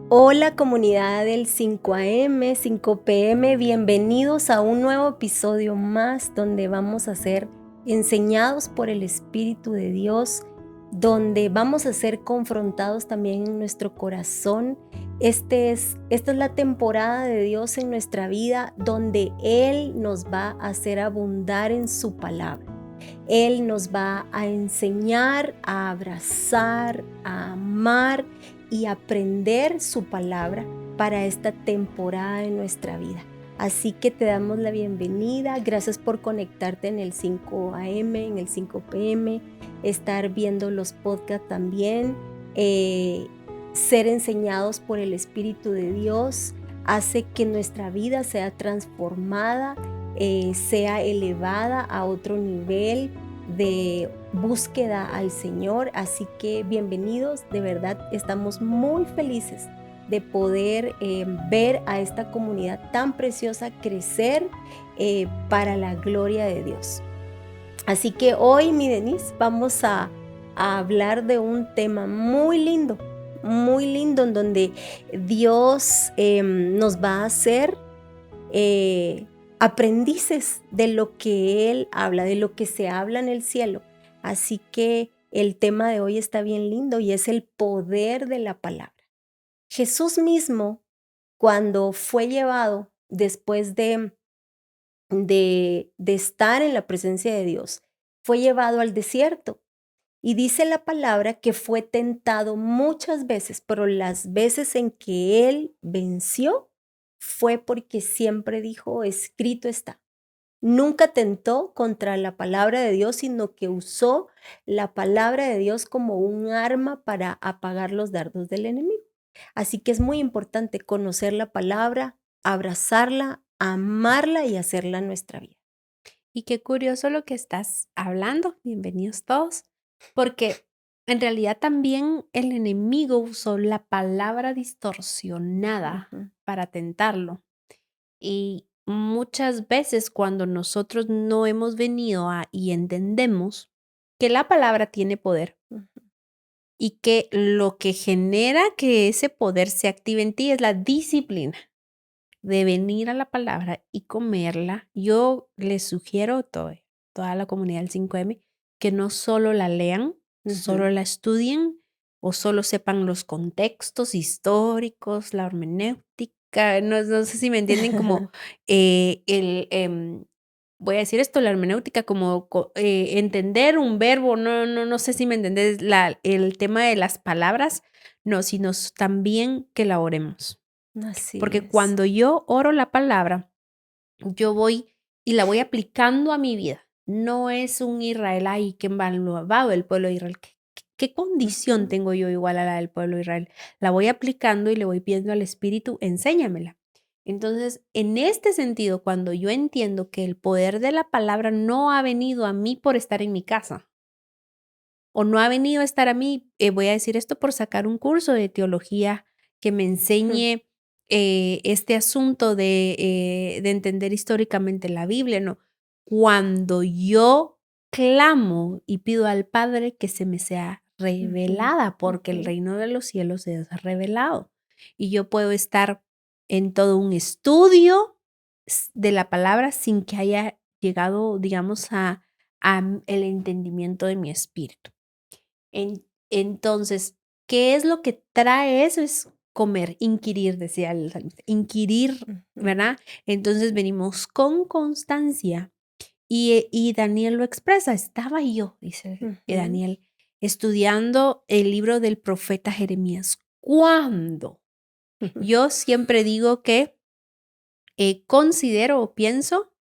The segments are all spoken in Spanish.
Hola comunidad del 5 AM, 5 PM, bienvenidos a un nuevo episodio más donde vamos a ser enseñados por el Espíritu de Dios, donde vamos a ser confrontados también en nuestro corazón. Esta es la temporada de Dios en nuestra vida donde Él nos va a hacer abundar en su palabra. Él nos va a enseñar a abrazar, a amar y aprender su palabra para esta temporada de nuestra vida. Así que te damos la bienvenida. Gracias por conectarte en el 5 AM, en el 5 PM, estar viendo los podcasts también. Ser enseñados por el Espíritu de Dios hace que nuestra vida sea transformada, sea elevada a otro nivel de búsqueda al Señor. Así que bienvenidos, de verdad estamos muy felices de poder ver a esta comunidad tan preciosa crecer para la gloria de Dios. Así que hoy, mi Denise, vamos a hablar de un tema muy lindo en donde Dios nos va a hacer aprendices de lo que Él habla, de lo que se habla en el cielo. Así que el tema de hoy está bien lindo y es el poder de la palabra. Jesús mismo, cuando fue llevado después de estar en la presencia de Dios, fue llevado al desierto. Y dice la palabra que fue tentado muchas veces, pero las veces en que Él venció fue porque siempre dijo, escrito está. Nunca tentó contra la palabra de Dios, sino que usó la palabra de Dios como un arma para apagar los dardos del enemigo. Así que es muy importante conocer la palabra, abrazarla, amarla y hacerla nuestra vida. Y qué curioso lo que estás hablando, bienvenidos todos, porque en realidad también el enemigo usó la palabra distorsionada Ujú. para tentarlo. Y muchas veces cuando nosotros no hemos venido y entendemos que la palabra tiene poder Ujú. y que lo que genera que ese poder se active en ti es la disciplina de venir a la palabra y comerla. Yo les sugiero toda la comunidad del 5M que no solo la lean, Ujú. solo la estudien o solo sepan los contextos históricos, la hermenéutica. No sé si me entienden como voy a decir esto, la hermenéutica, como entender un verbo. No sé si me entendés el tema de las palabras, no, sino también que la oremos. Así Porque es. cuando yo oro la palabra, yo voy y la voy aplicando a mi vida. No es un Israel, ay, qué malvado el pueblo de Israel. ¿Qué condición Ujú. tengo yo igual a la del pueblo de Israel? La voy aplicando y le voy pidiendo al Espíritu, enséñamela. Entonces, en este sentido, cuando yo entiendo que el poder de la palabra no ha venido a mí por estar en mi casa, o no ha venido a estar a mí, voy a decir esto por sacar un curso de teología que me Ujú. enseñe este asunto de entender históricamente la Biblia, ¿no? Cuando yo clamo y pido al Padre que se me sea Ujú. revelada, porque el Ujú. reino de los cielos es revelado. Y yo puedo estar en todo un estudio de la palabra sin que haya llegado, digamos, a el entendimiento de mi espíritu. Entonces, ¿qué es lo que trae eso? Es comer, inquirir, decía el salmista, inquirir, Ujú. ¿verdad? Entonces venimos con constancia y Daniel lo expresa. Estaba yo, dice Ujú. Daniel, estudiando el libro del profeta Jeremías. ¿Cuándo? Ujú. Yo siempre digo que considero o pienso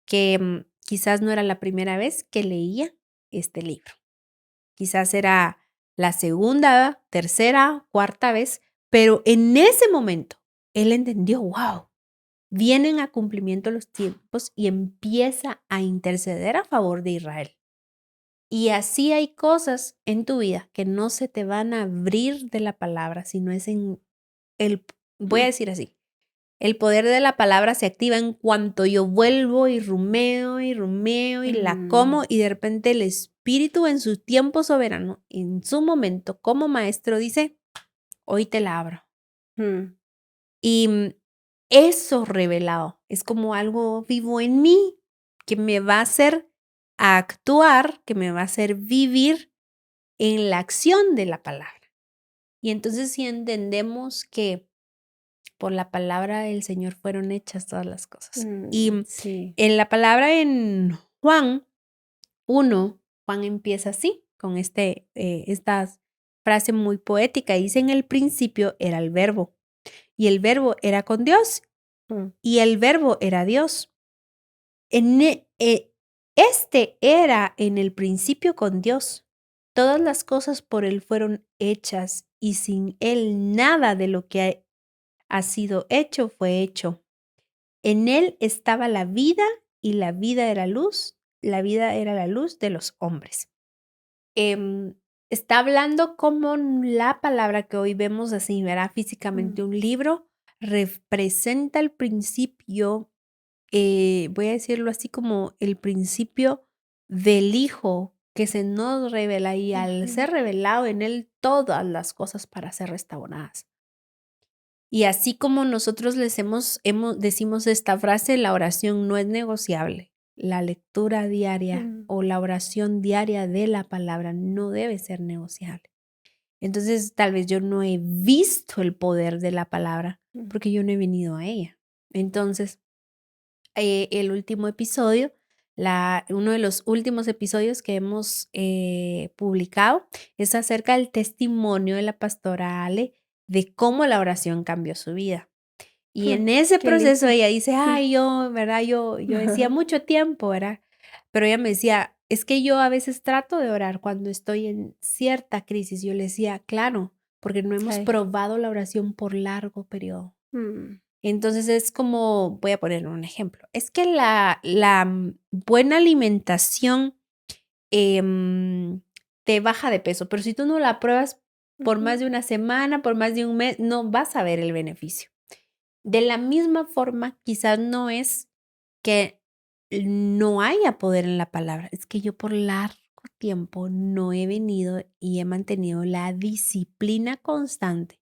que quizás no era la primera vez que leía este libro. Quizás era la segunda, tercera, cuarta vez, pero en ese momento él entendió, wow, vienen a cumplimiento los tiempos y empieza a interceder a favor de Israel. Y así hay cosas en tu vida que no se te van a abrir de la palabra, sino es en voy a decir así, el poder de la palabra se activa en cuanto yo vuelvo y rumeo y la Mm. como y de repente el Espíritu en su tiempo soberano, en su momento como maestro dice, hoy te la abro. Mm, Y eso revelado es como algo vivo en mí que me va a hacer actuar, que me va a hacer vivir en la acción de la palabra. Y entonces si entendemos que por la palabra del Señor fueron hechas todas las cosas. Y sí. en la palabra en Juan 1, Juan empieza así, con esta frase muy poética. Dice, en el principio era el verbo, y el verbo era con Dios, Mm, y el verbo era Dios. Este era en el principio con Dios. Todas las cosas por Él fueron hechas, y sin Él nada de lo que ha sido hecho fue hecho. En Él estaba la vida, y la vida era luz, la vida era la luz de los hombres. Está hablando como la palabra que hoy vemos así, ¿verdad? Físicamente un libro representa el principio, voy a decirlo así como el principio del Hijo que se nos revela y al ujú, ser revelado en él todas las cosas para ser restauradas. Y así como nosotros decimos esta frase, la oración no es negociable. La lectura diaria mm, o la oración diaria de la palabra no debe ser negociable. Entonces, tal vez yo no he visto el poder de la palabra mm, porque yo no he venido a ella. Entonces, el último episodio, uno de los últimos episodios que hemos publicado es acerca del testimonio de la pastora Ale de cómo la oración cambió su vida. Y mm, en ese qué proceso lindo. ella dice, ay, yo, ¿verdad? Yo decía mucho tiempo, ¿verdad? Pero ella me decía, es que yo a veces trato de orar cuando estoy en cierta crisis. Yo le decía, claro, porque no hemos Ay, probado la oración por largo periodo. mm, Entonces es como, voy a poner un ejemplo, es que buena alimentación em, te baja de peso, pero si tú no la pruebas por ujú, más de una semana, por más de un mes, no vas a ver el beneficio. De la misma forma, quizás no es que no haya poder en la palabra, es que yo por largo tiempo no he venido y he mantenido la disciplina constante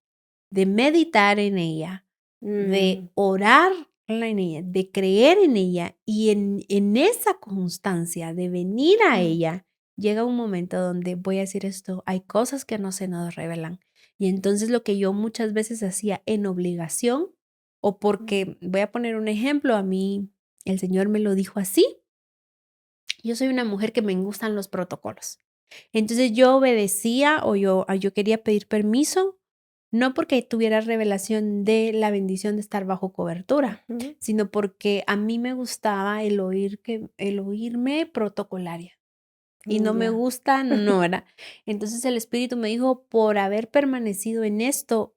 de meditar en ella, de mm, orar en ella, de creer en ella y en esa constancia de venir a mm, ella, llega un momento donde voy a decir esto, hay cosas que no se nos revelan. Y entonces lo que yo muchas veces hacía en obligación o mm, porque, voy a poner un ejemplo, a mí el Señor me lo dijo así, yo soy una mujer que me gustan los protocolos. Entonces yo obedecía o yo quería pedir permiso, no porque tuviera revelación de la bendición de estar bajo cobertura, ujú, sino porque a mí me gustaba el oírme protocolaria y no me ya. gusta, no era. Entonces el Espíritu me dijo, por haber permanecido en esto,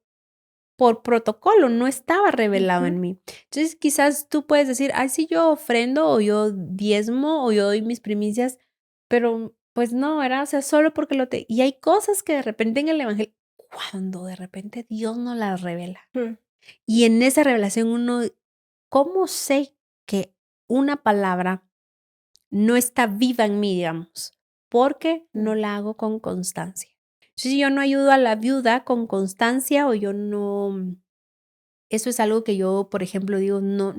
por protocolo, no estaba revelado Ujú, en mí. Entonces, quizás tú puedes decir, ay, sí, yo ofrendo o yo diezmo o yo doy mis primicias, pero pues no, ¿verdad? O sea, solo porque Y hay cosas que de repente en el Evangelio, cuando de repente Dios nos las revela. mm, Y en esa revelación uno, ¿cómo sé que una palabra no está viva en mí, digamos? Porque no mm, la hago con constancia. Si yo no ayudo a la viuda con constancia o yo no eso es algo que yo, por ejemplo, digo, no,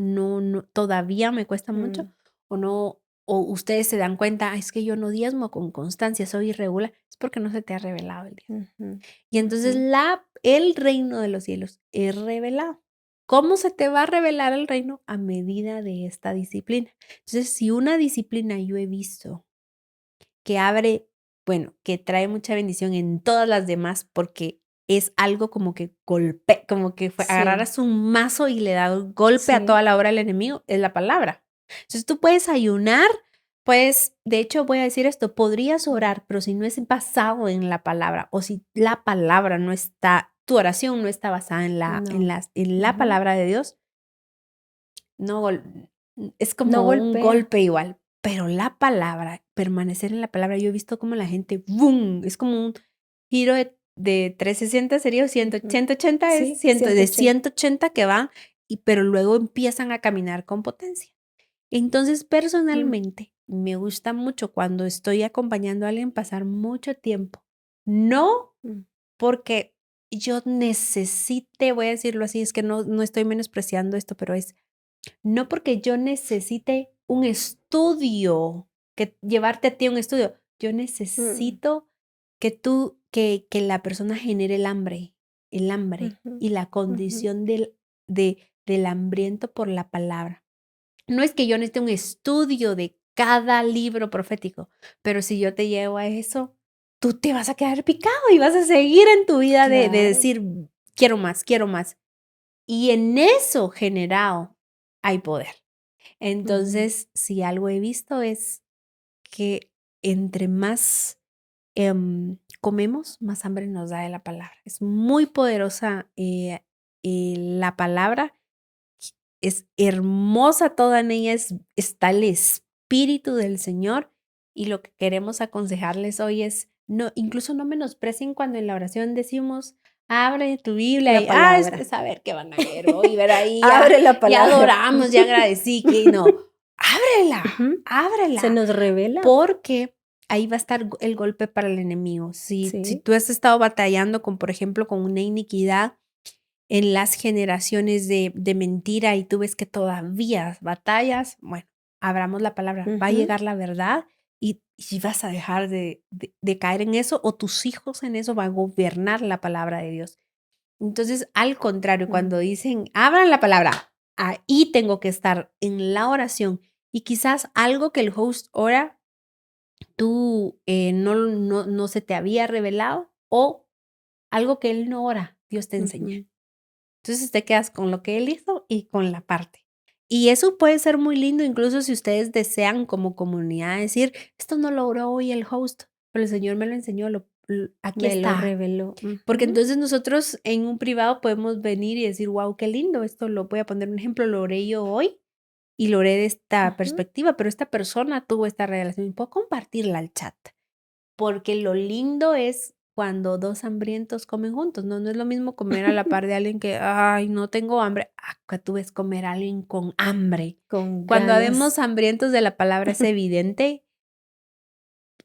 todavía me cuesta mucho, mm, o no, o ustedes se dan cuenta: "Ay, es que yo no diezmo con constancia, soy irregular", es porque no se te ha revelado el diezmo. ujú, Y ujú, entonces el reino de los cielos es revelado. ¿Cómo se te va a revelar el reino? A medida de esta disciplina. Entonces, si una disciplina yo he visto que abre, bueno, que trae mucha bendición en todas las demás, porque es algo como que como que sí, agarraras un mazo y le das golpe a sí, toda la obra del enemigo, es la palabra. Entonces tú puedes ayunar, pues, de hecho voy a decir esto, podrías mm, orar, pero si no es basado en la palabra o si la palabra no está, tu oración no está basada no, en la ujú, palabra de Dios, no, es no como un golpea. golpe igual, pero la palabra, permanecer en la palabra, yo he visto como la gente, ¡boom! Es como un giro de 360 sería o Ujú, 180 es sí, 180. 180 que va, pero luego empiezan a caminar con potencia. Entonces, Mm, personalmente, me gusta mucho cuando estoy acompañando a alguien pasar mucho tiempo. No mm, porque yo necesite, voy a decirlo así, es que no estoy menospreciando esto, pero es no porque yo necesite un estudio, que llevarte a ti a un estudio, yo Mm, necesito que la persona genere el hambre ujú, y la ujú. condición del hambriento por la palabra. No es que yo necesite un estudio de cada libro profético, pero si yo te llevo a eso, tú te vas a quedar picado y vas a seguir en tu vida de Claro. decir, quiero más, quiero más. Y en eso generado hay poder. Ujú, Entonces, si algo he visto es que entre más comemos, más hambre nos da de la palabra. Es muy poderosa la palabra, es hermosa toda en ella, está el Espíritu del Señor y lo que queremos aconsejarles hoy es, no, incluso no menosprecien cuando en la oración decimos, abre tu Biblia La y, palabra. es a ver qué van a leer hoy, ver ahí, ya, Abre la ya palabra. adoramos, ya agradecí, que no, ábrela, Ujú. Se ábrela, nos revela. porque ahí va a estar el golpe para el enemigo. Si Sí. tú has estado batallando con, por ejemplo, con una iniquidad, en las generaciones de mentira y tú ves que todavía batallas, bueno, abramos la palabra, va a Ujú, llegar la verdad y vas a dejar de caer en eso o tus hijos en eso van a gobernar la palabra de Dios. Entonces, al contrario, mm. cuando dicen, abran la palabra, ahí tengo que estar en la oración y quizás algo que el host ora, tú no se te había revelado o algo que él no ora, Dios te enseña. Ujú. Entonces te quedas con lo que él hizo y con la parte. Y eso puede ser muy lindo, incluso si ustedes desean como comunidad decir, esto no lo logró hoy el host, pero el Señor me lo enseñó, aquí Me lo está. reveló. Porque Ujú, entonces nosotros en un privado podemos venir y decir, wow, qué lindo, esto lo voy a poner un ejemplo, lo oré yo hoy y lo oré de esta ujú. perspectiva, pero esta persona tuvo esta revelación y puedo compartirla al chat. Porque lo lindo es cuando 2 hambrientos comen juntos, no es lo mismo comer a la par de alguien que: "Ay, no tengo hambre", que tú ves comer a alguien con hambre. Con Cuando ganas. habemos hambrientos de la palabra es evidente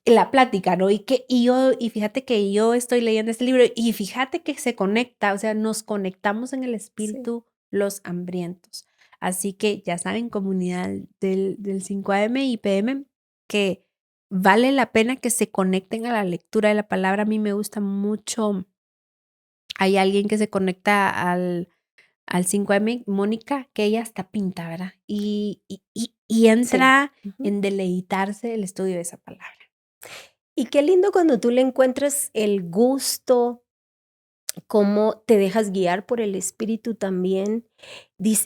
la plática, ¿no? Y fíjate que yo estoy leyendo este libro, y fíjate que se conecta, o sea, nos conectamos en el Sí. espíritu los hambrientos. Así que ya saben, comunidad del 5 AM y PM, que vale la pena que se conecten a la lectura de la palabra. A mí me gusta mucho, hay alguien que se conecta al 5 AM, Mónica, que ella hasta pinta, ¿verdad? Y Sí. entra Ujú. en deleitarse el estudio de esa palabra. Y qué lindo cuando tú le encuentras el gusto, cómo te dejas guiar por el Espíritu también.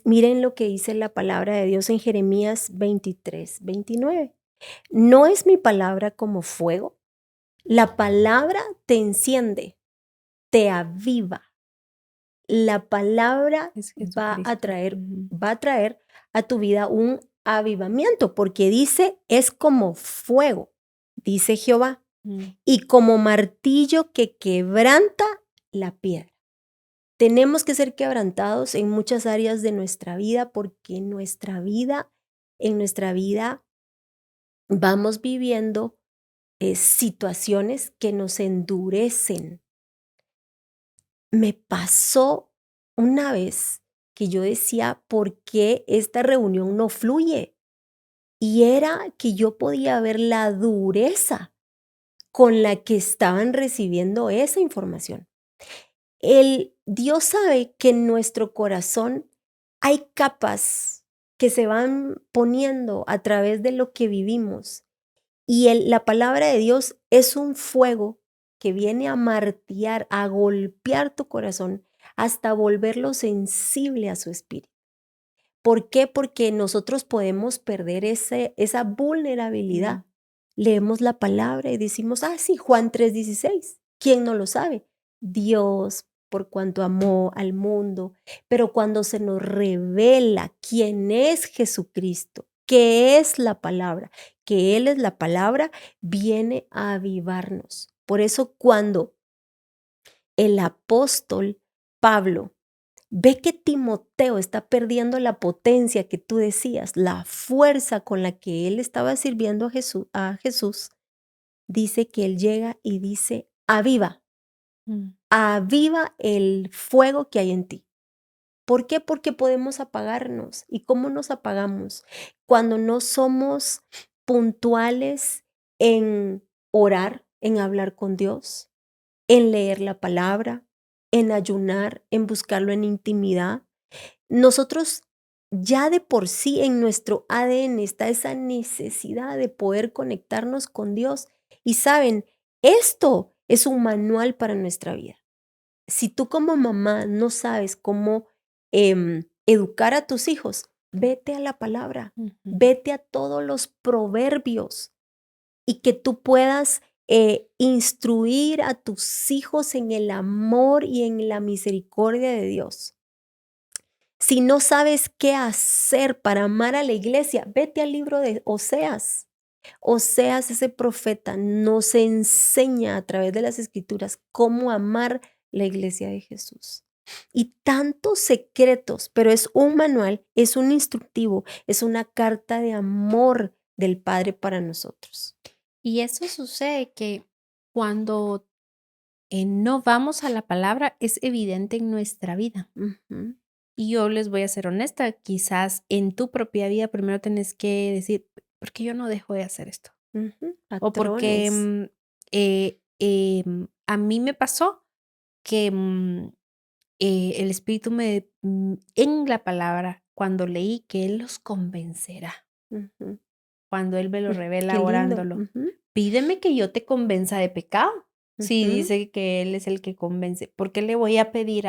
Miren lo que dice la palabra de Dios en Jeremías 23:29. ¿No es mi palabra como fuego? La palabra te enciende, te aviva. La palabra Es Jesucristo. Ujú. va a traer a tu vida un avivamiento, porque dice, es como fuego, dice Jehová, Mm. y como martillo que quebranta la piedra. Tenemos que ser quebrantados en muchas áreas de nuestra vida, porque en nuestra vida vamos viviendo situaciones que nos endurecen. Me pasó una vez que yo decía, ¿por qué esta reunión no fluye? Y era que yo podía ver la dureza con la que estaban recibiendo esa información. El Dios sabe que en nuestro corazón hay capas que se van poniendo a través de lo que vivimos. Y la palabra de Dios es un fuego que viene a martillar, a golpear tu corazón hasta volverlo sensible a su espíritu. ¿Por qué? Porque nosotros podemos perder esa Mm. vulnerabilidad. Leemos la palabra y decimos, ah, sí, Juan 3:16. ¿Quién no lo sabe? Dios, por cuanto amó al mundo. Pero cuando se nos revela quién es Jesucristo, qué es la palabra, que Él es la palabra, viene a avivarnos. Por eso cuando el apóstol Pablo ve que Timoteo está perdiendo la potencia que tú decías, la fuerza con la que él estaba sirviendo a Jesús, dice que él llega y dice, aviva. Mm, Aviva el fuego que hay en ti. ¿Por qué? Porque podemos apagarnos. ¿Y cómo nos apagamos? Cuando no somos puntuales en orar, en hablar con Dios, en leer la palabra, en ayunar, en buscarlo en intimidad. Nosotros ya de por sí en nuestro ADN está esa necesidad de poder conectarnos con Dios. Y saben, esto es un manual para nuestra vida. Si tú como mamá no sabes cómo educar a tus hijos, vete a la palabra, ujú. vete a todos los proverbios y que tú puedas instruir a tus hijos en el amor y en la misericordia de Dios. Si no sabes qué hacer para amar a la iglesia, vete al libro de Oseas. Oseas, ese profeta, nos enseña a través de las escrituras cómo amar la iglesia de Jesús. Y tantos secretos, pero es un manual, es un instructivo, es una carta de amor del Padre para nosotros. Y eso sucede que cuando no vamos a la palabra, es evidente en nuestra vida. Ujú, Y yo les voy a ser honesta, quizás en tu propia vida primero tenés que decir, ¿por qué yo no dejo de hacer esto? ujú. O porque Patrones. a mí me pasó que el Espíritu en la palabra, cuando leí que Él los convencerá, Ujú. cuando Él me lo Qué revela lindo. orándolo. Ujú, Pídeme que yo te convenza de pecado. Si ujú, dice que Él es el que convence, ¿por qué le voy a pedir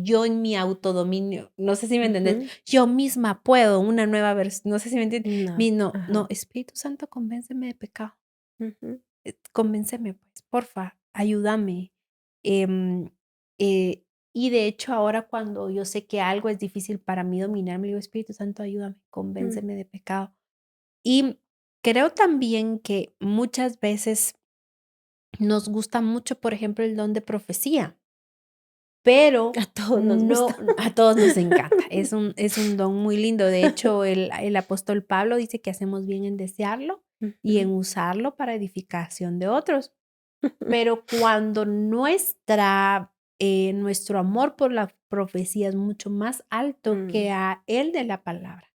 yo en mi autodominio? No sé si me entendés. ujú. Yo misma puedo, una nueva versión. No sé si me entiendes. No. No, Ajá. Espíritu Santo, convénceme de pecado. Ujú, Convénceme, pues, porfa, ayúdame. Em, eh, y de hecho, ahora cuando yo sé que algo es difícil para mí dominar, me digo, Espíritu Santo, ayúdame, mm, convénceme de pecado. Y creo también que muchas veces nos gusta mucho, por ejemplo, el don de profecía, pero a todos nos no gusta. a todos nos encanta. Es un don muy lindo. De hecho, el apóstol Pablo dice que hacemos bien en desearlo y en Ujú, usarlo para edificación de otros. Pero cuando nuestro amor por la profecía es mucho más alto que mm, a el de la palabra,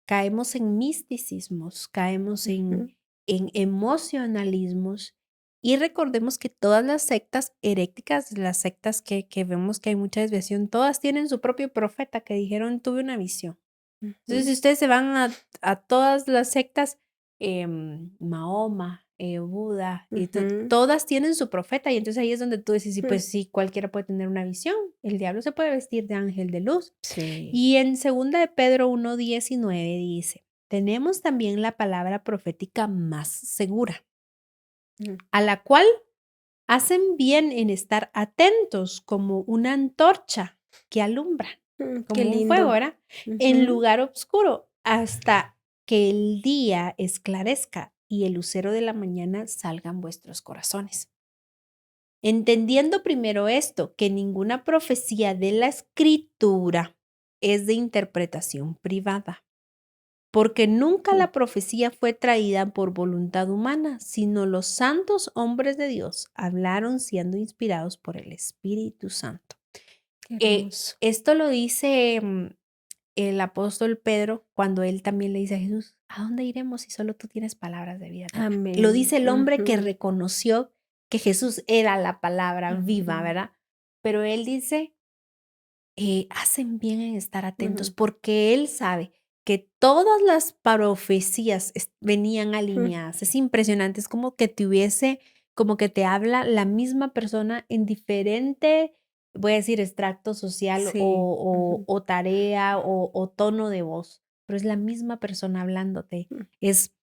caemos en misticismos, caemos ujú, en emocionalismos y recordemos que todas las sectas heréticas, las sectas que vemos que hay mucha desviación, todas tienen su propio profeta que dijeron, tuve una visión. Entonces, ujú, si ustedes se van a todas las sectas, Mahoma, Buda, y ujú. todas tienen su profeta, y entonces ahí es donde tú dices, sí, Mm, pues sí, cualquiera puede tener una visión. El diablo se puede vestir de ángel de luz. sí. Y en segunda de Pedro 1:19 dice, tenemos también la palabra profética más segura, Mm, a la cual hacen bien en estar atentos como una antorcha que alumbra, qué como un fuego, lindo. ¿verdad? En Ujú, lugar oscuro, hasta que el día esclarezca y el lucero de la mañana salga en vuestros corazones. Entendiendo primero esto, que ninguna profecía de la escritura es de interpretación privada, porque nunca mm, la profecía fue traída por voluntad humana, sino los santos hombres de Dios hablaron siendo inspirados por el Espíritu Santo. qué hermoso. Esto lo dice el apóstol Pedro cuando él también le dice a Jesús, ¿a dónde iremos si solo tú tienes palabras de vida eterna? Lo Amén. dice el hombre que Ujú, reconoció que Jesús era la palabra viva, ujú, ¿verdad? Pero él dice, hacen bien en estar atentos ujú, porque él sabe que todas las profecías venían ujú. alineadas. Es impresionante, es como que te habla la misma persona en diferente, voy a decir, extracto social o, Sí. Ujú, o tarea o tono de voz, pero es la misma persona hablándote. mm, Es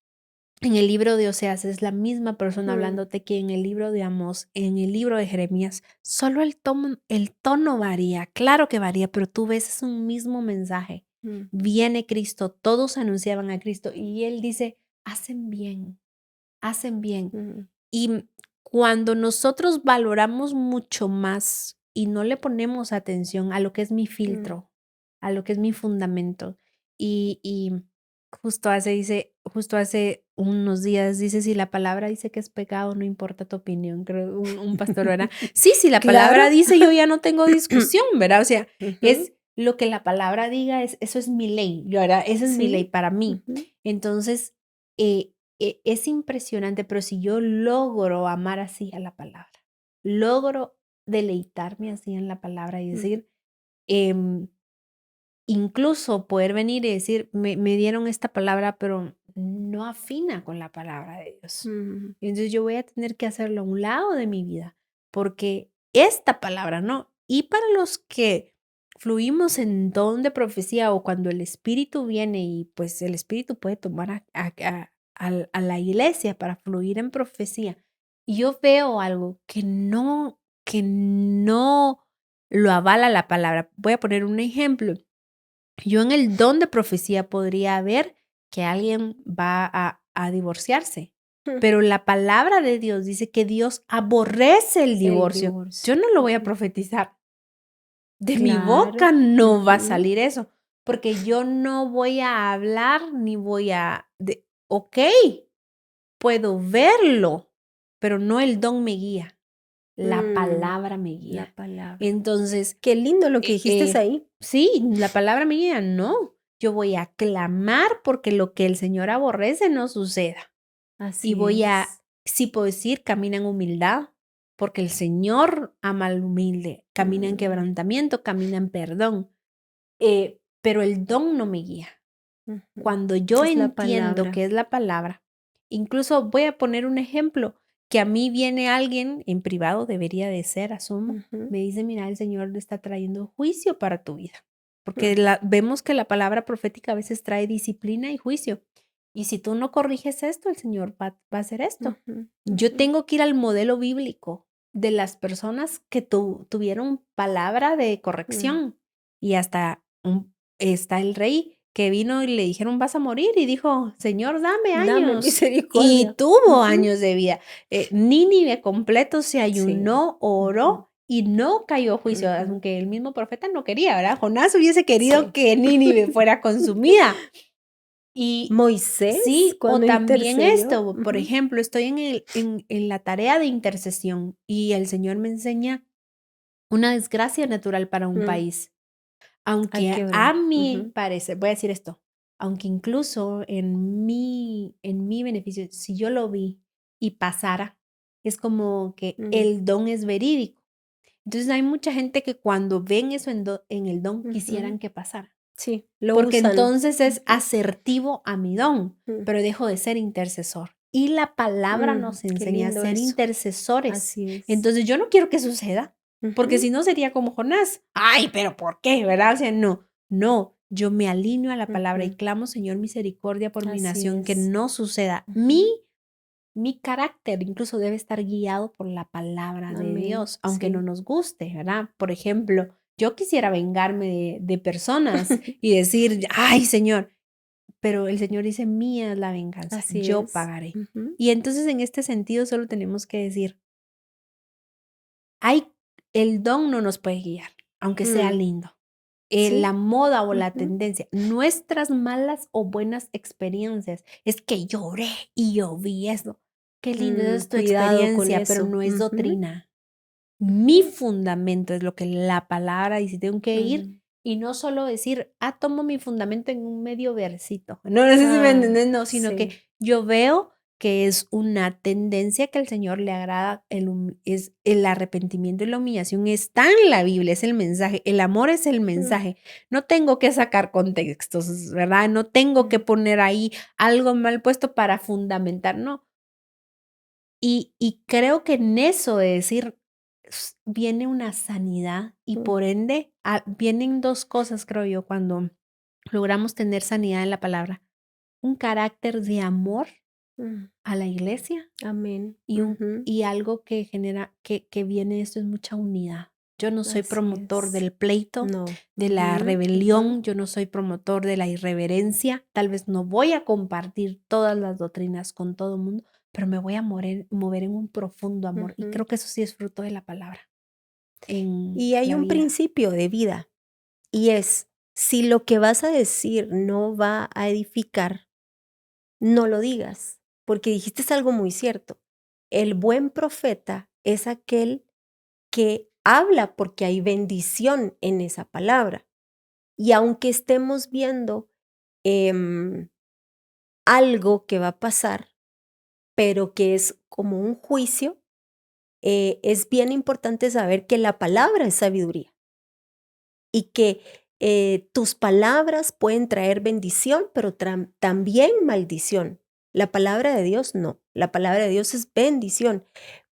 en el libro de Oseas es la misma persona mm, hablándote que en el libro de Amós, en el libro de Jeremías. Solo el tono varía, claro que varía, pero tú ves, es un mismo mensaje. mm, Viene Cristo, todos anunciaban a Cristo y Él dice, hacen bien, hacen bien. mm, Y cuando nosotros valoramos mucho más y no le ponemos atención a lo que es mi mm, filtro, a lo que es mi fundamento, y justo hace unos días dice, si la palabra dice que es pecado, no importa tu opinión, creo, un pastor, ¿verdad? Sí, si la palabra Claro. dice, yo ya no tengo discusión, ¿verdad? O sea, Ujú. es lo que la palabra diga, eso es mi ley, ¿verdad? Esa es mi ley Sí. para mí. Ujú. Entonces, es impresionante, pero si yo logro amar así a la palabra, logro deleitarme así en la palabra y Mm. decir, em, incluso poder venir y decir, me dieron esta palabra, pero no afina con la palabra de Dios. Mm. Y entonces yo voy a tener que hacerlo a un lado de mi vida, porque esta palabra no. Y para los que fluimos en don de profecía o cuando el Espíritu viene y pues el Espíritu puede tomar a la iglesia para fluir en profecía. Y yo veo algo que no lo avala la palabra. Voy a poner un ejemplo. Yo en el don de profecía podría ver que alguien va a divorciarse, Mm. pero la palabra de Dios dice que Dios aborrece el El divorcio. Yo divorcio. no lo voy a Ujú. profetizar. De mi Claro. boca no va a Ujú. salir eso, porque yo no voy a hablar ni voy ok, puedo verlo, pero no el don me guía, la Mm. palabra me La guía. palabra. Entonces, Qué lindo lo que dijiste ahí. sí, la palabra me guía, no. Yo voy a clamar porque lo que el Señor aborrece no suceda. Y Así voy es. sí puedo decir, camina en humildad, porque el Señor ama al humilde, camina en Mm. quebrantamiento, camina en perdón. Pero el don no me guía. Ujú. Cuando yo Es la entiendo palabra. que es la palabra, incluso voy a poner un ejemplo, que a mí viene alguien en privado, debería de ser, asumo, Ujú. me dice, mira, el Señor le está trayendo juicio para tu vida, porque Mm. vemos que la palabra profética a veces trae disciplina y juicio. Y si tú no corriges esto, el Señor va a hacer esto. Ujú. Yo Ujú. tengo que ir al modelo bíblico de las personas que tuvieron palabra de Mm. corrección. Y hasta está el rey que vino y le dijeron, vas a morir. Y dijo, Señor, dame Dame años. Y misericordia. tuvo Ujú. años de vida. Nínive completo se Sí. ayunó, Ujú. oró y no cayó juicio, Ujú. aunque el mismo profeta no quería, ¿verdad? Jonás hubiese querido Sí. que Nínive fuera consumida. Y Moisés, sí, o cuando también intercedió. esto, por Ujú. ejemplo, estoy en la tarea de intercesión y el Señor me enseña una desgracia natural para un Mm. país. Hay Aunque que a orar. mi Ujú. parecer, voy a decir esto, aunque incluso en mi beneficio, si yo lo vi y pasara, es como que Mm. el don es verídico. Entonces hay mucha gente que cuando ven eso en el don Ujú. quisieran que pasara. Sí, lo Porque usan. entonces es Ujú. asertivo a mi don, Mm. pero dejo de ser intercesor. Y la palabra nos Qué enseña a lindo ser eso. intercesores. Así es. Entonces yo no quiero que suceda, porque Ujú. si no sería como Jonás. Ay, pero ¿por qué? ¿Verdad? O sea, no, yo me alineo a la palabra y Ujú. clamo, Señor, misericordia por mi Así nación, que es. no suceda. Ujú. Mi carácter incluso debe estar guiado por la palabra de Amén. Dios, aunque no Sí. nos guste, ¿verdad? Por ejemplo, yo quisiera vengarme de personas y decir, ay, Señor, pero el Señor dice, mía es la venganza, Así yo es. pagaré. Ujú. Y entonces en este sentido solo tenemos que decir, hay, el don no nos puede guiar, aunque sea Mm. lindo. La Sí. moda o la Ujú. tendencia, nuestras malas o buenas experiencias, es que lloré y yo vi eso. Qué lindo, esa es tu Cuidado con experiencia, pero eso. no es Ujú. doctrina. Mi Ujú. fundamento es lo que la palabra dice, tengo que ir Mm. y no solo decir, tomo mi fundamento en un medio versito. No sé si me Ah, entiendes, no, sino que sí. yo veo que es una tendencia que al Señor le agrada, es el arrepentimiento y la humillación está en la Biblia, es el mensaje, el amor es el Mm. mensaje. No tengo que sacar contextos, ¿verdad? No tengo que Mm. poner ahí algo mal puesto para fundamentar, no. Y creo que en eso de decir, viene una sanidad y Mm. por ende vienen dos cosas, creo yo, cuando logramos tener sanidad en la palabra. Un carácter de amor Mm. a la iglesia Amén. y, Ujú. y algo que genera, que viene esto es mucha unidad. Yo no soy Así promotor es. del pleito, No. de la Ujú. Ujú. rebelión, yo no soy promotor de la irreverencia. Tal vez no voy a compartir todas las doctrinas con todo el mundo, pero me voy a mover en un profundo amor. Y Ujú. creo que eso sí es fruto de la palabra en Y hay la un vida. principio de vida y es, si lo que vas a decir no va a edificar, no lo digas. porque dijiste algo muy cierto. El buen profeta es aquel que habla porque hay bendición en esa palabra. Y aunque estemos viendo algo que va a pasar, pero que es como un juicio, es bien importante saber que la palabra es sabiduría y que tus palabras pueden traer bendición, pero también maldición. La palabra de Dios no, la palabra de Dios es bendición,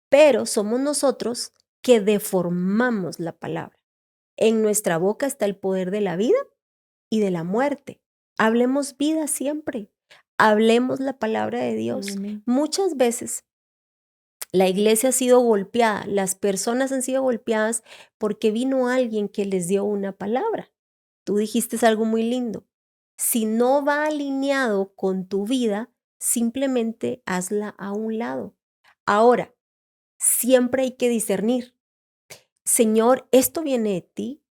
pero somos nosotros que deformamos la palabra. En nuestra boca está el poder de la vida y de la muerte. Hablemos vida siempre, hablemos la palabra de Dios. Amén. Muchas veces la iglesia ha sido golpeada, las personas han sido golpeadas porque vino alguien que les dio una palabra. Tú dijiste algo muy lindo. Si no va alineado con tu vida, simplemente hazla a un lado. Ahora, siempre hay que discernir. Señor, esto viene de ti,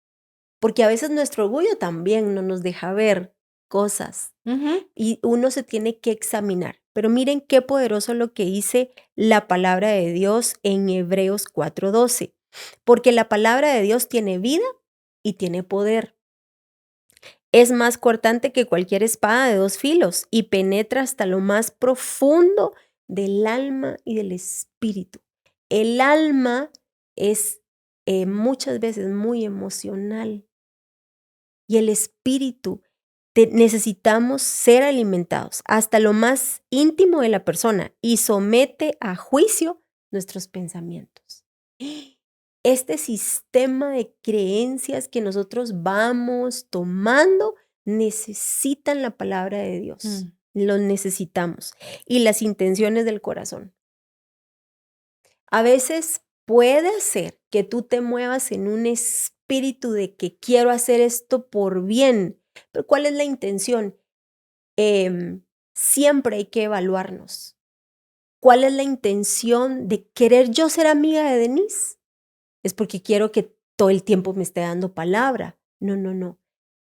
porque a veces nuestro orgullo también no nos deja ver cosas Ujú. y uno se tiene que examinar. Pero miren qué poderoso lo que dice la palabra de Dios en Hebreos 4:12, porque la palabra de Dios tiene vida y tiene poder. Es más cortante que cualquier espada de dos filos y penetra hasta lo más profundo del alma y del espíritu. El alma es muchas veces muy emocional y el espíritu necesitamos ser alimentados hasta lo más íntimo de la persona y somete a juicio nuestros pensamientos. Este sistema de creencias que nosotros vamos tomando necesitan la palabra de Dios. Lo necesitamos. Y las intenciones del corazón. A veces puede ser que tú te muevas en un espíritu de que quiero hacer esto por bien, pero ¿cuál es la intención? Siempre hay que evaluarnos. ¿Cuál es la intención de querer yo ser amiga de Denise? Es porque quiero que todo el tiempo me esté dando palabra. No, no, no.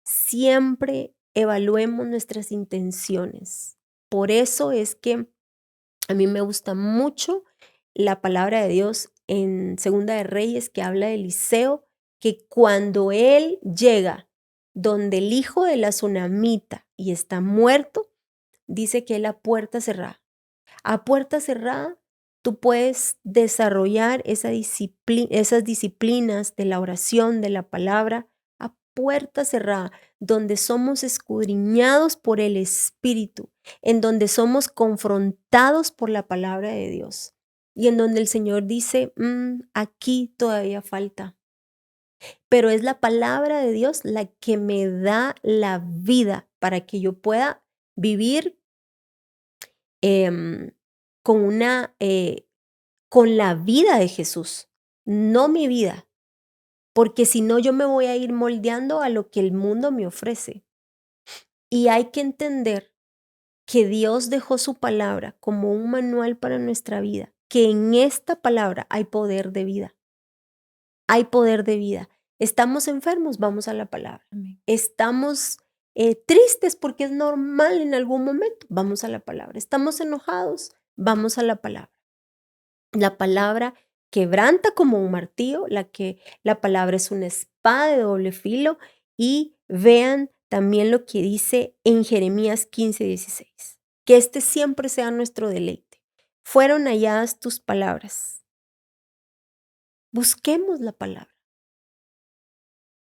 Siempre evaluemos nuestras intenciones. Por eso es que a mí me gusta mucho la palabra de Dios en Segunda de Reyes que habla de Eliseo, que cuando él llega donde el hijo de la sunamita y está muerto, dice que es la puerta cerrada. A puerta cerrada, tú puedes desarrollar esas disciplinas de la oración, de la palabra, a puerta cerrada, donde somos escudriñados por el Espíritu, en donde somos confrontados por la palabra de Dios y en donde el Señor dice, aquí todavía falta. Pero es la palabra de Dios la que me da la vida para que yo pueda vivir em, con con la vida de Jesús, no mi vida, porque si no yo me voy a ir moldeando a lo que el mundo me ofrece. Y hay que entender que Dios dejó su palabra como un manual para nuestra vida, que en esta palabra hay poder de vida. Hay poder de vida. Estamos enfermos, vamos a la palabra. Amén. Estamos tristes porque es normal en algún momento, vamos a la palabra. Estamos enojados, vamos a la palabra. La palabra quebranta como un martillo, la palabra es una espada de doble filo y vean también lo que dice en Jeremías 15:16. Que este siempre sea nuestro deleite. Fueron halladas tus palabras. Busquemos la palabra,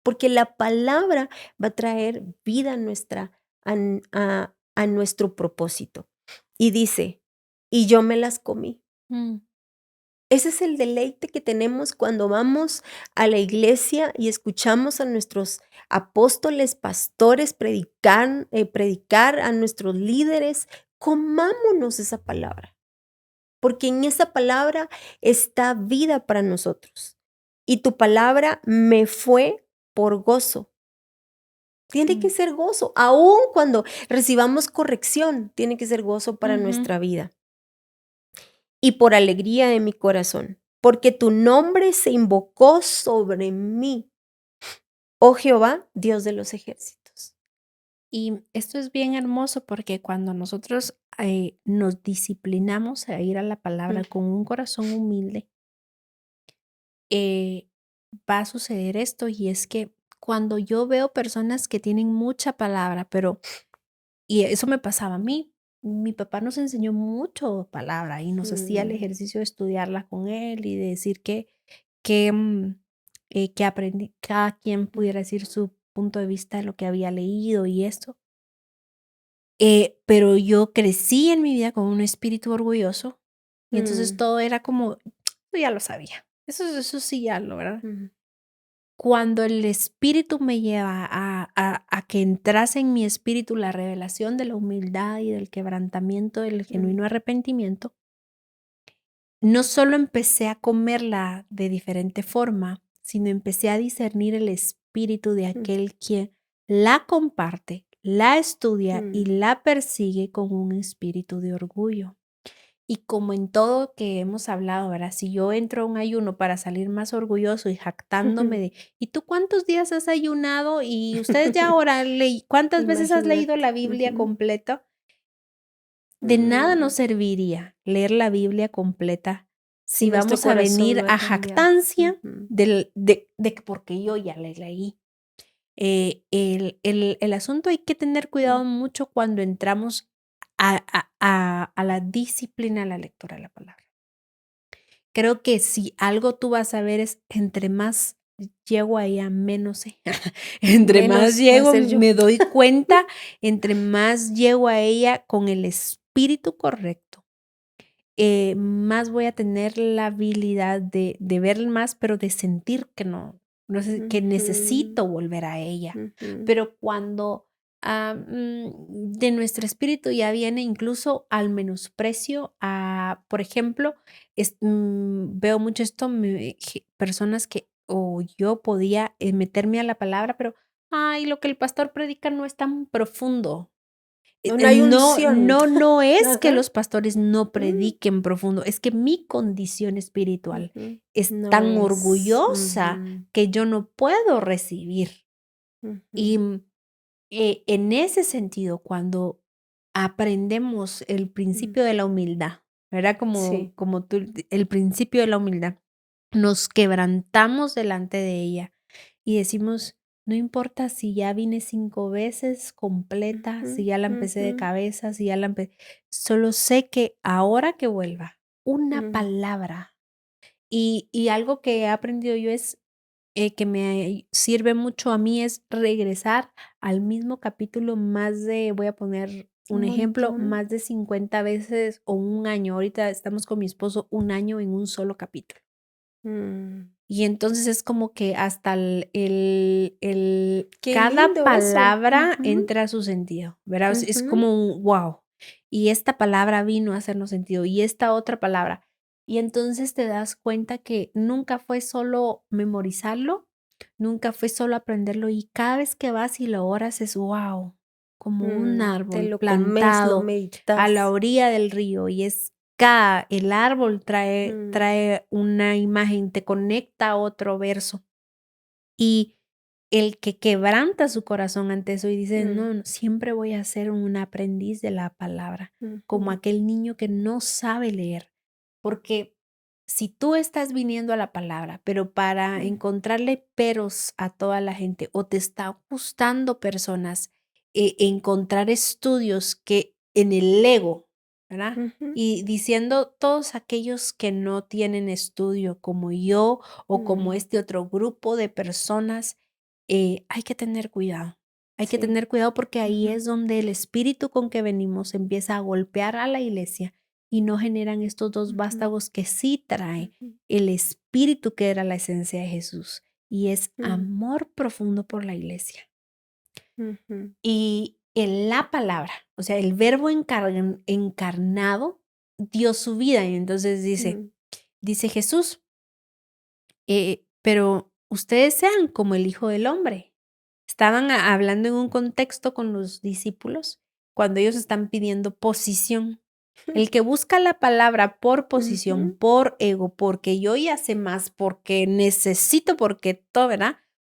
porque la palabra va a traer vida a nuestro propósito. Y dice, y yo me las comí. Ese es el deleite que tenemos cuando vamos a la iglesia y escuchamos a nuestros apóstoles, pastores predicar a nuestros líderes. Comámonos esa palabra, porque en esa palabra está vida para nosotros. Y tu palabra me fue por gozo. Tiene que ser gozo, aun cuando recibamos corrección, tiene que ser gozo para nuestra vida. Y por alegría de mi corazón, porque tu nombre se invocó sobre mí, oh Jehová, Dios de los ejércitos. Y esto es bien hermoso porque cuando nosotros nos disciplinamos a ir a la palabra Mm, con un corazón humilde, eh, va a suceder esto y es que cuando yo veo personas que tienen mucha palabra, y eso me pasaba a mí, mi papá nos enseñó mucho palabra y nos hacía el mm, ejercicio de estudiarla con él y de decir que, que aprendí, cada quien mm, pudiera decir su punto de vista de lo que había leído y esto. Pero yo crecí en mi vida con un espíritu orgulloso y entonces mm, todo era como, yo ya lo sabía. Eso sí ya lo, ¿verdad? mm, Cuando el espíritu me lleva a que entrase en mi espíritu la revelación de la humildad y del quebrantamiento, del mm, genuino arrepentimiento, no solo empecé a comerla de diferente forma, sino empecé a discernir el espíritu de mm, aquel quien la comparte, la estudia y mm, la persigue con un espíritu de orgullo. Y como en todo que hemos hablado, ¿verdad? Si yo entro a un ayuno para salir más orgulloso y jactándome de, ¿y tú cuántos días has ayunado? Y ustedes ya ahora leí, ¿cuántas veces has leído Imagínate. la Biblia Ujú, completa? De nada nos mm, serviría leer la Biblia completa si si nuestro vamos a corazón venir no ha a cambiado. jactancia Ujú, de que porque yo ya le leí. El asunto hay que tener mm, cuidado mucho cuando entramos a la disciplina, a la lectura de la palabra. Creo que si algo tú vas a ver es entre más llego a ella, menos sé. Entre más menos va a llego, ser yo. me doy cuenta, entre más llego a ella con el espíritu correcto, más voy a tener la habilidad de ver más, pero de sentir que no sé, que Ujú, necesito volver a ella. ujú, Pero cuando de nuestro espíritu ya viene incluso al menosprecio a, por ejemplo, veo mucho esto, personas que o yo podía meterme a la palabra, pero, ay, lo que el pastor predica no es tan profundo. no hay unción. No es que Ajá. los pastores no Mm, prediquen profundo, es que mi condición espiritual ujú. es No tan es. orgullosa Ujú, que yo no puedo recibir. Y, ujú, en ese sentido, cuando aprendemos el mm, principio de la humildad, ¿verdad? sí. Como tú, el principio de la humildad, nos quebrantamos delante de ella y decimos, no importa si ya vine 5 veces completa, Ujú, si ya la empecé ujú, de cabeza, si ya la empecé, solo sé que ahora que vuelva, una mm, palabra y algo que he aprendido yo es, que me sirve mucho a mí es regresar al mismo capítulo más de, voy a poner un un ejemplo, montón. más de 50 veces o un año. Ahorita estamos con mi esposo un año en un solo capítulo. Mm, Y entonces es como que hasta qué cada lindo eso. palabra Ujú, entra a su sentido, ¿verdad? Es ujú, como un wow. Y esta palabra vino a hacernos sentido y esta otra palabra. Y entonces te das cuenta que nunca fue solo memorizarlo, nunca fue solo aprenderlo y cada vez que vas y lo oras es wow, como un te árbol lo comes, lo plantado a la meditas. orilla del río y es cada el árbol Mm, trae una imagen, te conecta a otro verso. Y el que quebranta su corazón ante eso y dice: mm, "No, no, siempre voy a ser un aprendiz de la palabra", como ujú, aquel niño que no sabe leer. Porque si tú estás viniendo a la palabra, pero para mm, encontrarle peros a toda la gente, o te está gustando personas, encontrar estudios que en el ego, ¿verdad? ujú, Y diciendo todos aquellos que no tienen estudio como yo o como mm, este otro grupo de personas, hay que tener cuidado. Hay que sí. tener cuidado porque ahí Ujú, es donde el espíritu con que venimos empieza a golpear a la iglesia y no generan estos dos ujú, vástagos que sí trae ujú, el espíritu que era la esencia de Jesús y es mm, amor profundo por la iglesia. ujú, Y en la palabra, o sea, el verbo encarnado dio su vida y entonces mm, dice Jesús, pero ustedes sean como el Hijo del Hombre. Estaban hablando en un contexto con los discípulos cuando ellos están pidiendo posición. El que busca la palabra por posición, ujú, por ego, porque yo ya sé más, porque necesito, porque todo, ¿verdad?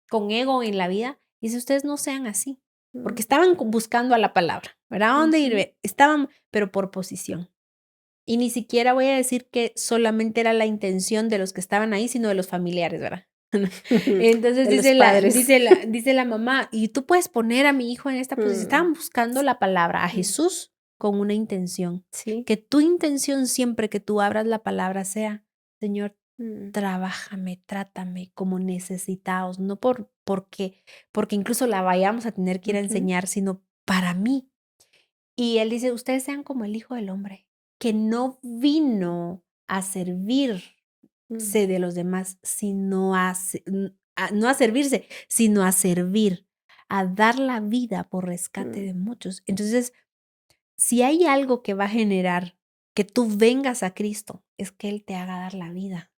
Con ego en la vida, dice, ustedes no sean así. porque estaban buscando a la palabra, ¿verdad? ¿A dónde ir? Estaban, pero por posición. Y ni siquiera voy a decir que solamente era la intención de los que estaban ahí, sino de los familiares, ¿verdad? Entonces De los padres. dice la mamá, y tú puedes poner a mi hijo en esta posición. Estaban buscando la palabra, a Jesús con una intención. Sí. Que tu intención siempre que tú abras la palabra sea, Señor, Mm. trabájame, trátame como necesitados, no porque incluso la vayamos a tener que ir a enseñar, sino para mí. Y él dice, ustedes sean como el Hijo del Hombre, que no vino a servirse de los demás, sino no a servirse, sino a servir, a dar la vida por rescate de muchos. Entonces, si hay algo que va a generar que tú vengas a Cristo, es que Él te haga dar la vida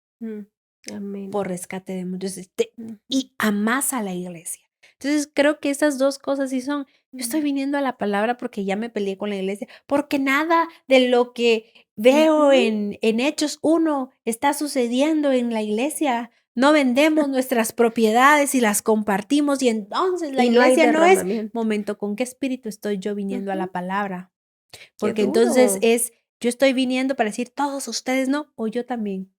Amén. por rescate de muchos y amas a la iglesia. Entonces creo que esas dos cosas sí son, yo estoy viniendo a la palabra porque ya me peleé con la iglesia, porque nada de lo que veo en Hechos 1 está sucediendo en la iglesia. No vendemos nuestras propiedades y las compartimos y entonces la Y no hay iglesia no es derramamiento. momento. ¿Con qué espíritu estoy yo viniendo a la palabra? Qué Porque entonces duro. yo estoy viniendo para decir todos ustedes no o yo también.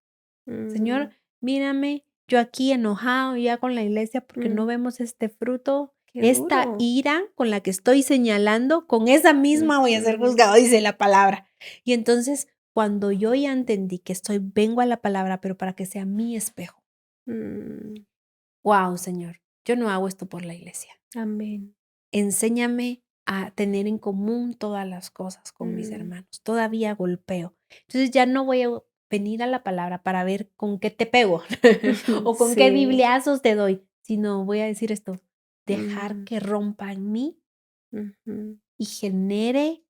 Señor, mírame, yo aquí enojado ya con la iglesia porque no vemos este fruto, Qué esta duro. ira con la que estoy señalando, con esa misma voy a ser juzgado, dice la palabra. Y entonces, cuando yo ya entendí que vengo a la palabra, pero para que sea mi espejo. Wow, Señor, yo no hago esto por la iglesia. Amén. Enséñame a tener en común todas las cosas con mis hermanos. Todavía golpeo. Entonces ya no voy a venir a la palabra para ver con qué te pego o con qué Sí. bibliazos te doy, sino voy a decir esto, dejar que rompa en mí y genere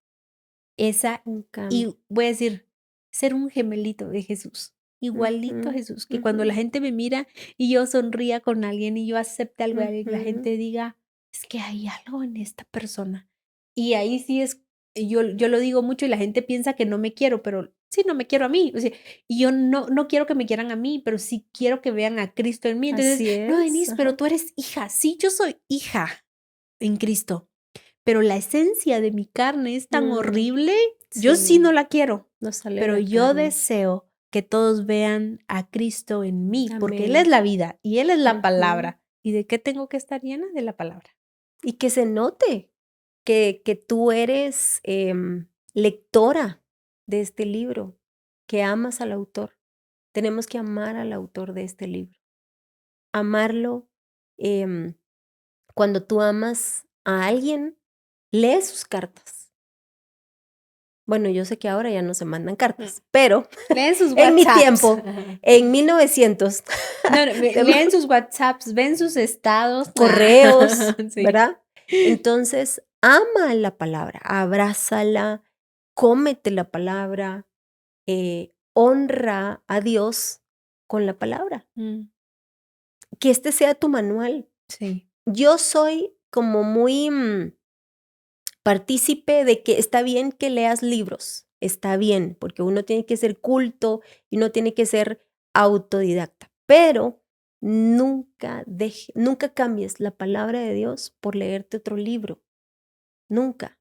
esa, Un cambio. y voy a decir, ser un gemelito de Jesús, igualito a Jesús, que cuando la gente me mira y yo sonría con alguien y yo acepte algo de alguien, la gente diga, es que hay algo en esta persona. Y ahí sí es, yo lo digo mucho y la gente piensa que no me quiero, pero sí, no me quiero a mí. O sea, y yo no quiero que me quieran a mí, pero sí quiero que vean a Cristo en mí. Entonces, Así no, es. Denise, pero tú eres hija. Sí, yo soy hija en Cristo, pero la esencia de mi carne es tan horrible, yo sí no Sí. la quiero, Nos sale pero la yo carne. deseo que todos vean a Cristo en mí, porque Él es Amén. la vida y Él es la palabra. ¿Y de qué tengo que estar llena? De la palabra. Y que se note que tú eres lectora de este libro, que amas al autor. Tenemos que amar al autor de este libro. Amarlo. Cuando tú amas a alguien, lee sus cartas. Bueno, yo sé que ahora ya no se mandan cartas, pero Leen sus en mi WhatsApps. tiempo, en 1900, Leen sus WhatsApps, ven sus estados. correos, Sí. ¿verdad? Entonces, ama la palabra, abrázala, cómete la palabra, honra a Dios con la palabra. Que este sea tu manual. Sí. Yo soy como muy partícipe de que está bien que leas libros, está bien, porque uno tiene que ser culto y uno tiene que ser autodidacta, pero nunca cambies la palabra de Dios por leerte otro libro, nunca,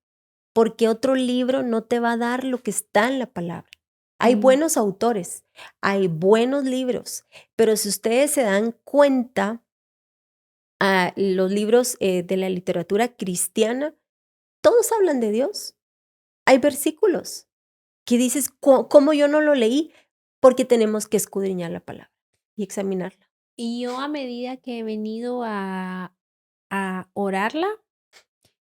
porque otro libro no te va a dar lo que está en la palabra. Hay buenos autores, hay buenos libros, pero si ustedes se dan cuenta, los libros de la literatura cristiana, todos hablan de Dios. Hay versículos que dices, ¿cómo yo no lo leí? Porque tenemos que escudriñar la palabra y examinarla. Y yo a medida que he venido a orarla,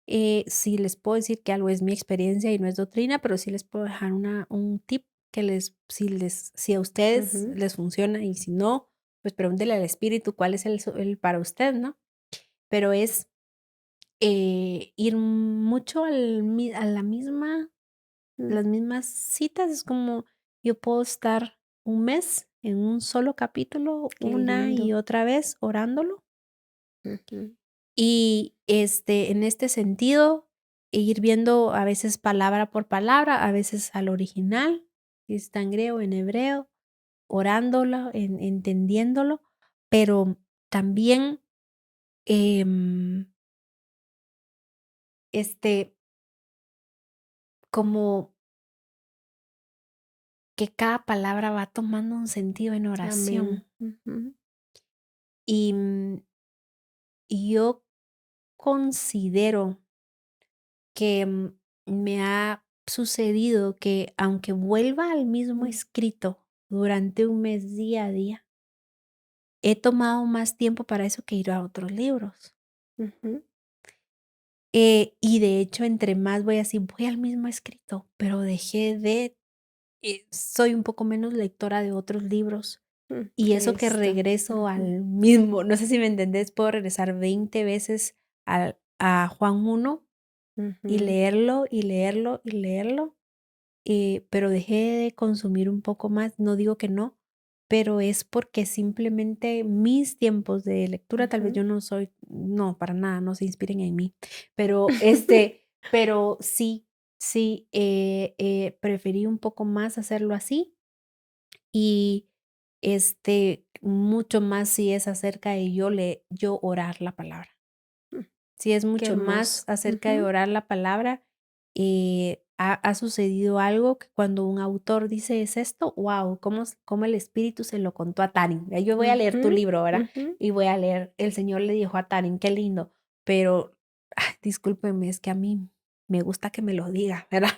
sí les puedo decir que algo es mi experiencia y no es doctrina, pero sí les puedo dejar un tip que si a ustedes les funciona y si no, pues pregúntele al espíritu cuál es el para usted, ¿no? Pero es ir mucho a las mismas citas. Es como yo puedo estar un mes en un solo capítulo, Qué una y lindo. otra vez orándolo. Y en este sentido, ir viendo a veces palabra por palabra, a veces al original, si está en griego, en hebreo, orándolo, entendiéndolo, pero también como que cada palabra va tomando un sentido en oración. Amén. Ujú. Y, y yo considero que me ha sucedido que aunque vuelva al mismo Mm, escrito durante un mes día a día, he tomado más tiempo para eso que ir a otros libros. ujú, Y de hecho, entre más voy así, voy al mismo escrito, pero dejé de, soy un poco menos lectora de otros libros. Y eso que Esto. regreso Ujú, al mismo, no sé si me entendés, puedo regresar 20 veces a Juan 1 y ujú, leerlo y leerlo y leerlo, pero dejé de consumir un poco más, no digo que no, pero es porque simplemente mis tiempos de lectura, tal vez ujú. yo no soy, no, para nada, no se inspiren en mí, pero pero sí, sí, preferí un poco más hacerlo así y mucho más si es acerca de yo orar la palabra. Mm, Si es Qué mucho hermoso. más acerca de Ujú, orar la palabra, ha sucedido algo que cuando un autor dice es esto, wow, cómo el Espíritu se lo contó a Tarim. Yo voy a leer tu ujú, libro, ¿verdad? ujú, Y voy a leer, el Señor le dijo a Tarim, qué lindo, pero discúlpeme, es que a mí me gusta que me lo diga, ¿verdad?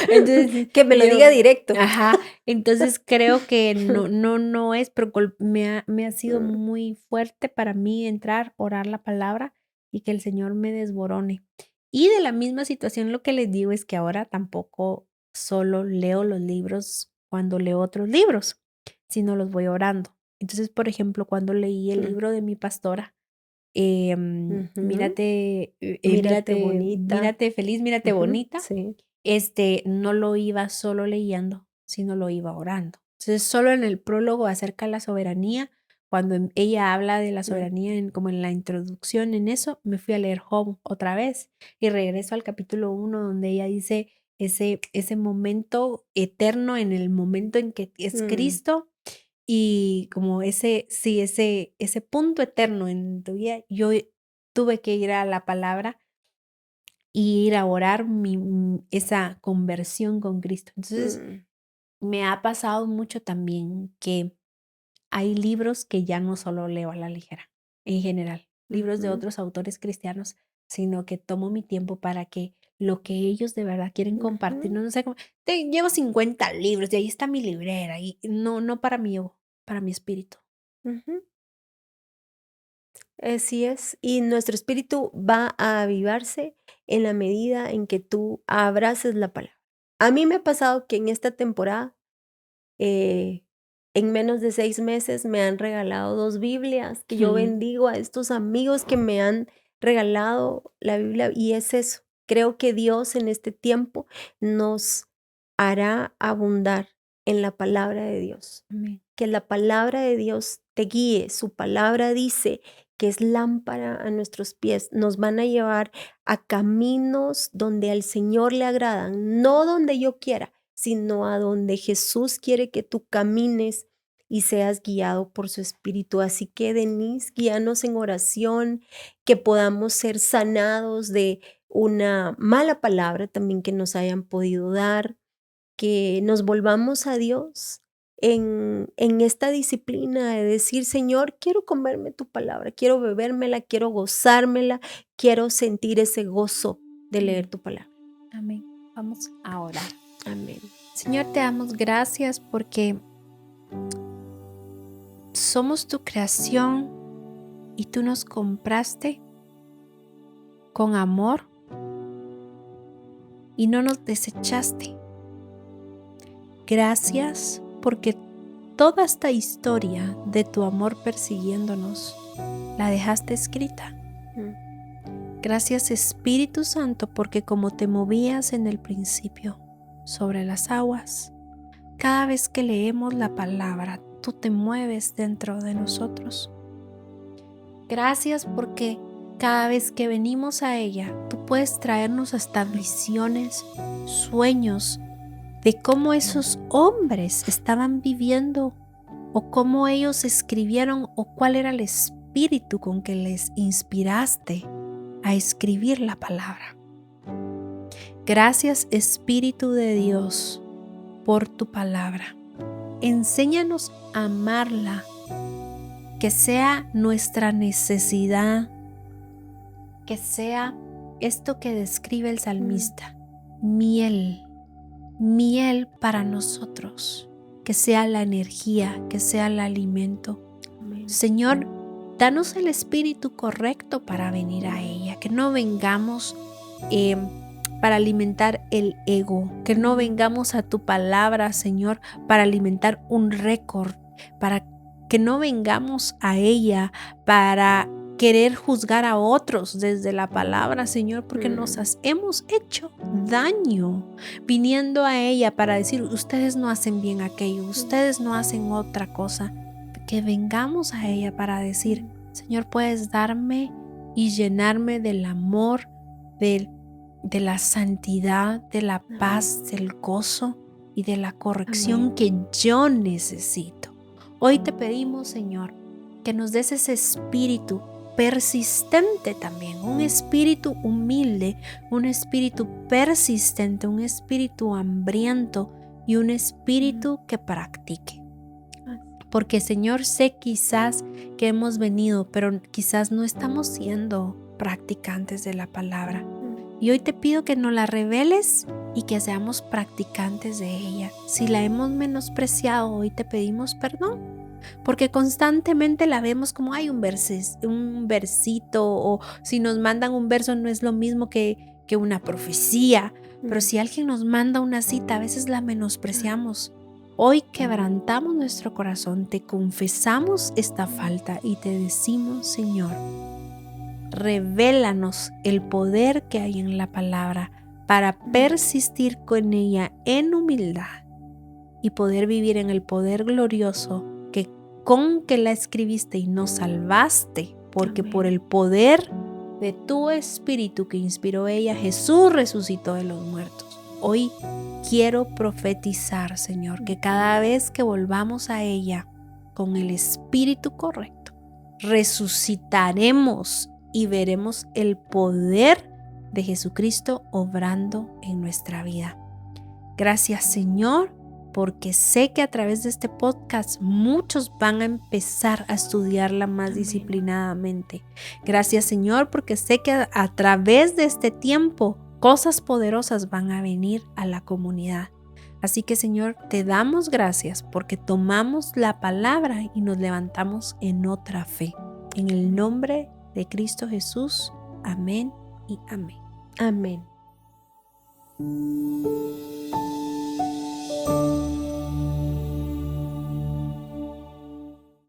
Entonces, Que me lo diga yo, directo. ajá, entonces creo que no es, pero me ha sido Mm, muy fuerte para mí entrar, orar la palabra y que el Señor me desborone. Y de la misma situación lo que les digo es que ahora tampoco solo leo los libros cuando leo otros libros, sino los voy orando. Entonces, por ejemplo, cuando leí el mm, libro de mi pastora, ujú. Mírate bonita. mírate feliz, mírate Ujú, bonita, sí. no lo iba solo leyendo, sino lo iba orando. Entonces, solo en el prólogo acerca de la soberanía, cuando ella habla de la Mm, soberanía como en la introducción en eso, me fui a leer Job otra vez y regreso al capítulo 1 donde ella dice ese momento eterno en el momento en que es mm, Cristo y como ese punto eterno en tu vida, yo tuve que ir a la palabra y ir a orar esa conversión con Cristo. Entonces, mm, me ha pasado mucho también que hay libros que ya no solo leo a la ligera, en general, libros de ujú, otros autores cristianos, sino que tomo mi tiempo para que lo que ellos de verdad quieren compartir, ujú, no sé cómo, llevo 50 libros y ahí está mi librera y no para mí, para mi espíritu. ujú. Así es. Y nuestro espíritu va a avivarse en la medida en que tú abraces la palabra. A mí me ha pasado que en esta temporada, eh, en menos de 6 meses, me han regalado 2 Biblias, que yo bendigo a estos amigos que me han regalado la Biblia. Y es eso. Creo que Dios en este tiempo nos hará abundar en la palabra de Dios. Amén. Que la palabra de Dios te guíe. Su palabra dice que es lámpara a nuestros pies. Nos van a llevar a caminos donde al Señor le agradan, no donde yo quiera, sino a donde Jesús quiere que tú camines y seas guiado por su Espíritu. Así que, Denise, guíanos en oración, que podamos ser sanados de una mala palabra también que nos hayan podido dar, que nos volvamos a Dios en esta disciplina de decir, Señor, quiero comerme tu palabra, quiero bebérmela, quiero gozármela, quiero sentir ese gozo de leer tu palabra. Amén. Vamos a orar. Amén. Señor, te damos gracias porque somos tu creación y tú nos compraste con amor y no nos desechaste. Gracias porque toda esta historia de tu amor persiguiéndonos la dejaste escrita. Mm, Gracias Espíritu Santo porque como te movías en el principio sobre las aguas, cada vez que leemos la palabra, tú te mueves dentro de nosotros. Gracias porque cada vez que venimos a ella, tú puedes traernos hasta visiones, sueños de cómo esos hombres estaban viviendo o cómo ellos escribieron o cuál era el espíritu con que les inspiraste a escribir la palabra. Gracias, Espíritu de Dios, por tu palabra. Enséñanos a amarla, que sea nuestra necesidad, que sea esto que describe el salmista, miel para nosotros, que sea la energía, que sea el alimento. Amén. Señor, danos el espíritu correcto para venir a ella, que no vengamos para alimentar el ego, que no vengamos a tu palabra, Señor, para alimentar un récord, para que no vengamos a ella para querer juzgar a otros desde la palabra, Señor, porque nos hemos hecho daño viniendo a ella para decir, ustedes no hacen bien aquello, ustedes no hacen otra cosa. Que vengamos a ella para decir, Señor, puedes darme y llenarme del amor, de la santidad, de la paz, del gozo y de la corrección que yo necesito. Hoy te pedimos, Señor, que nos des ese espíritu persistente también, un espíritu humilde, un espíritu persistente, un espíritu hambriento y un espíritu que practique. Porque, Señor, sé quizás que hemos venido, pero quizás no estamos siendo practicantes de la palabra. Y hoy te pido que nos la reveles y que seamos practicantes de ella. Si la hemos menospreciado, hoy te pedimos perdón. Porque constantemente la vemos como hay un versito, o si nos mandan un verso no es lo mismo que una profecía. Pero si alguien nos manda una cita, a veces la menospreciamos. Hoy quebrantamos nuestro corazón, te confesamos esta falta y te decimos, Señor, revélanos el poder que hay en la palabra para persistir con ella en humildad y poder vivir en el poder glorioso con que la escribiste y nos salvaste, porque Amén. Por el poder de tu Espíritu que inspiró ella, Jesús resucitó de los muertos. Hoy quiero profetizar, Señor, que cada vez que volvamos a ella con el espíritu correcto, resucitaremos y veremos el poder de Jesucristo obrando en nuestra vida. Gracias, Señor, porque sé que a través de este podcast muchos van a empezar a estudiarla más disciplinadamente. Gracias, Señor, porque sé que a través de este tiempo cosas poderosas van a venir a la comunidad. Así que, Señor, te damos gracias porque tomamos la palabra y nos levantamos en otra fe. En el nombre de Cristo Jesús. Amén y amén. Amén.